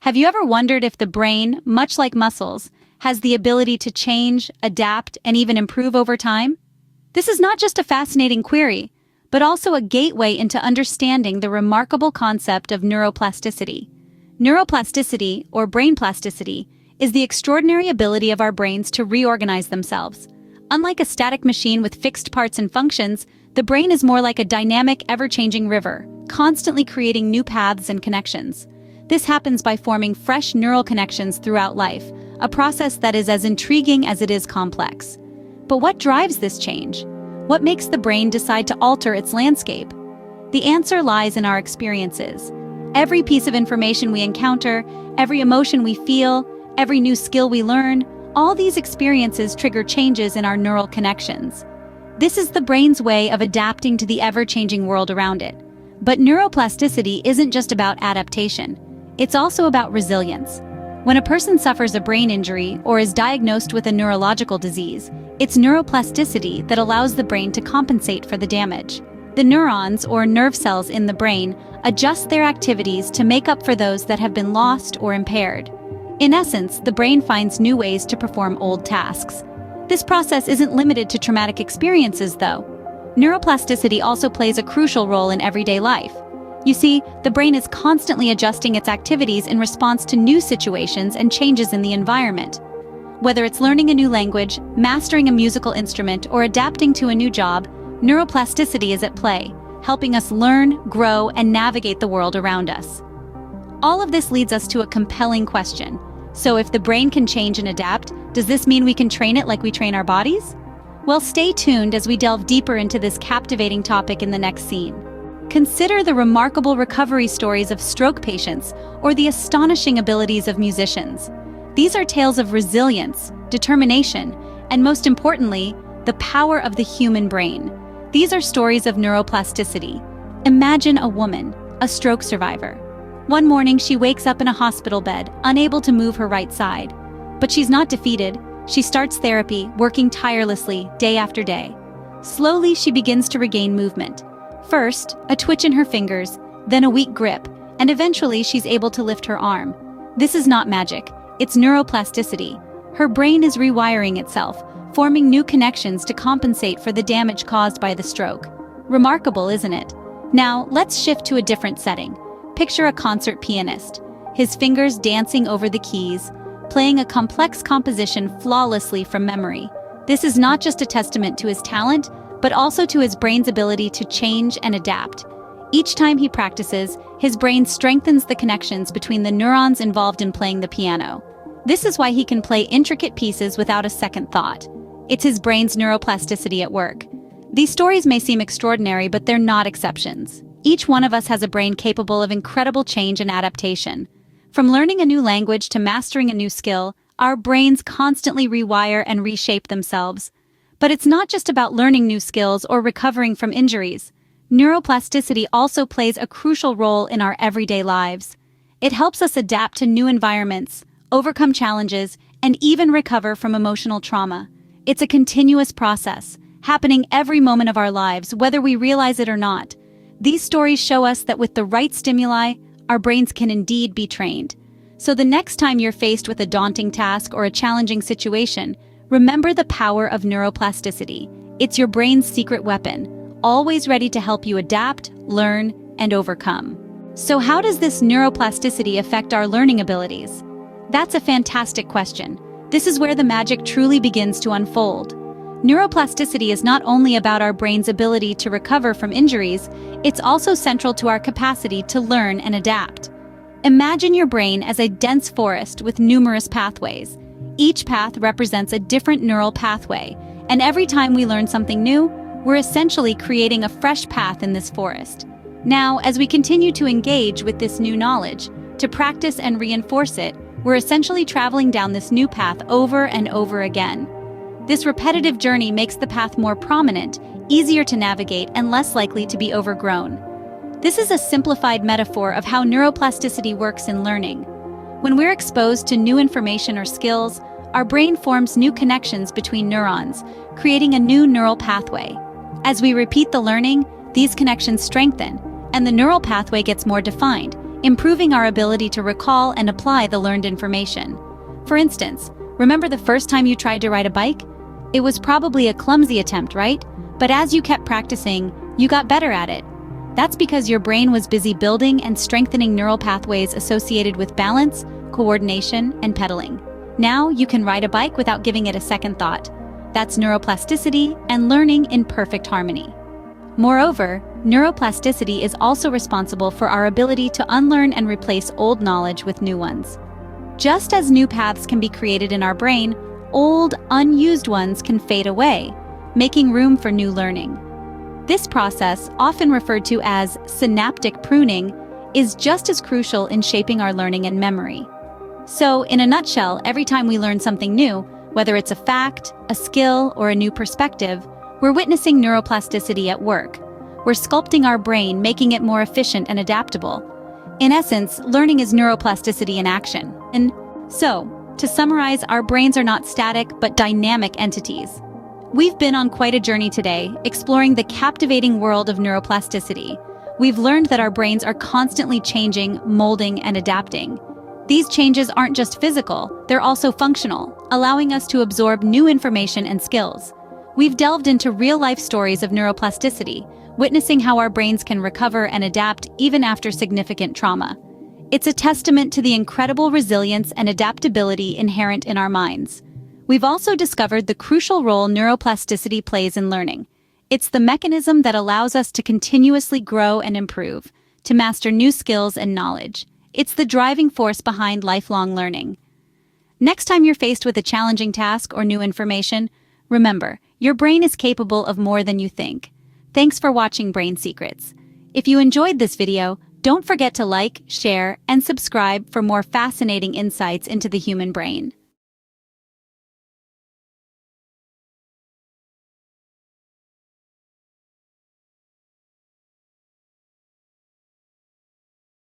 Have you ever wondered if the brain, much like muscles, has the ability to change, adapt, and even improve over time? This is not just a fascinating query, but also a gateway into understanding the remarkable concept of neuroplasticity. Neuroplasticity, or brain plasticity, is the extraordinary ability of our brains to reorganize themselves. Unlike a static machine with fixed parts and functions, the brain is more like a dynamic, ever-changing river, constantly creating new paths and connections. This happens by forming fresh neural connections throughout life, a process that is as intriguing as it is complex. But what drives this change? What makes the brain decide to alter its landscape? The answer lies in our experiences. Every piece of information we encounter, every emotion we feel, every new skill we learn, all these experiences trigger changes in our neural connections. This is the brain's way of adapting to the ever-changing world around it. But neuroplasticity isn't just about adaptation. It's also about resilience. When a person suffers a brain injury or is diagnosed with a neurological disease, it's neuroplasticity that allows the brain to compensate for the damage. The neurons, or nerve cells in the brain, adjust their activities to make up for those that have been lost or impaired. In essence, the brain finds new ways to perform old tasks. This process isn't limited to traumatic experiences, though. Neuroplasticity also plays a crucial role in everyday life. You see, the brain is constantly adjusting its activities in response to new situations and changes in the environment. Whether it's learning a new language, mastering a musical instrument, or adapting to a new job, neuroplasticity is at play, helping us learn, grow, and navigate the world around us. All of this leads us to a compelling question. So if the brain can change and adapt, does this mean we can train it like we train our bodies? Well, stay tuned as we delve deeper into this captivating topic in the next scene. Consider the remarkable recovery stories of stroke patients or the astonishing abilities of musicians. These are tales of resilience, determination, and most importantly, the power of the human brain. These are stories of neuroplasticity. Imagine a woman, a stroke survivor. One morning, she wakes up in a hospital bed, unable to move her right side. But she's not defeated. She starts therapy, working tirelessly, day after day. Slowly, she begins to regain movement. First, a twitch in her fingers, then a weak grip, and eventually she's able to lift her arm. This is not magic, it's neuroplasticity. Her brain is rewiring itself, forming new connections to compensate for the damage caused by the stroke. Remarkable, isn't it? Now, let's shift to a different setting. Picture a concert pianist, his fingers dancing over the keys, playing a complex composition flawlessly from memory. This is not just a testament to his talent, but also to his brain's ability to change and adapt. Each time he practices, his brain strengthens the connections between the neurons involved in playing the piano. This is why he can play intricate pieces without a second thought. It's his brain's neuroplasticity at work. These stories may seem extraordinary, but they're not exceptions. Each one of us has a brain capable of incredible change and adaptation. From learning a new language to mastering a new skill, our brains constantly rewire and reshape themselves. But it's not just about learning new skills or recovering from injuries. Neuroplasticity also plays a crucial role in our everyday lives. It helps us adapt to new environments, overcome challenges, and even recover from emotional trauma. It's a continuous process, happening every moment of our lives, whether we realize it or not. These stories show us that with the right stimuli, our brains can indeed be trained. So the next time you're faced with a daunting task or a challenging situation, remember the power of neuroplasticity. It's your brain's secret weapon, always ready to help you adapt, learn, and overcome. So how does this neuroplasticity affect our learning abilities? That's a fantastic question. This is where the magic truly begins to unfold. Neuroplasticity is not only about our brain's ability to recover from injuries, it's also central to our capacity to learn and adapt. Imagine your brain as a dense forest with numerous pathways. Each path represents a different neural pathway, and every time we learn something new, we're essentially creating a fresh path in this forest. Now, as we continue to engage with this new knowledge, to practice and reinforce it, we're essentially traveling down this new path over and over again. This repetitive journey makes the path more prominent, easier to navigate, and less likely to be overgrown. This is a simplified metaphor of how neuroplasticity works in learning. When we're exposed to new information or skills, our brain forms new connections between neurons, creating a new neural pathway. As we repeat the learning, these connections strengthen, and the neural pathway gets more defined, improving our ability to recall and apply the learned information. For instance, remember the first time you tried to ride a bike? It was probably a clumsy attempt, right? But as you kept practicing, you got better at it. That's because your brain was busy building and strengthening neural pathways associated with balance, coordination, and pedaling. Now you can ride a bike without giving it a second thought. That's neuroplasticity and learning in perfect harmony. Moreover, neuroplasticity is also responsible for our ability to unlearn and replace old knowledge with new ones. Just as new paths can be created in our brain, old, unused ones can fade away, making room for new learning. This process, often referred to as synaptic pruning, is just as crucial in shaping our learning and memory. So, in a nutshell, every time we learn something new, whether it's a fact, a skill, or a new perspective, we're witnessing neuroplasticity at work. We're sculpting our brain, making it more efficient and adaptable. In essence, learning is neuroplasticity in action. And so, to summarize, our brains are not static, but dynamic entities. We've been on quite a journey today, exploring the captivating world of neuroplasticity. We've learned that our brains are constantly changing, molding, and adapting. These changes aren't just physical, they're also functional, allowing us to absorb new information and skills. We've delved into real-life stories of neuroplasticity, witnessing how our brains can recover and adapt even after significant trauma. It's a testament to the incredible resilience and adaptability inherent in our minds. We've also discovered the crucial role neuroplasticity plays in learning. It's the mechanism that allows us to continuously grow and improve, to master new skills and knowledge. It's the driving force behind lifelong learning. Next time you're faced with a challenging task or new information, remember, your brain is capable of more than you think. Thanks for watching Brain Secrets. If you enjoyed this video, don't forget to like, share, and subscribe for more fascinating insights into the human brain.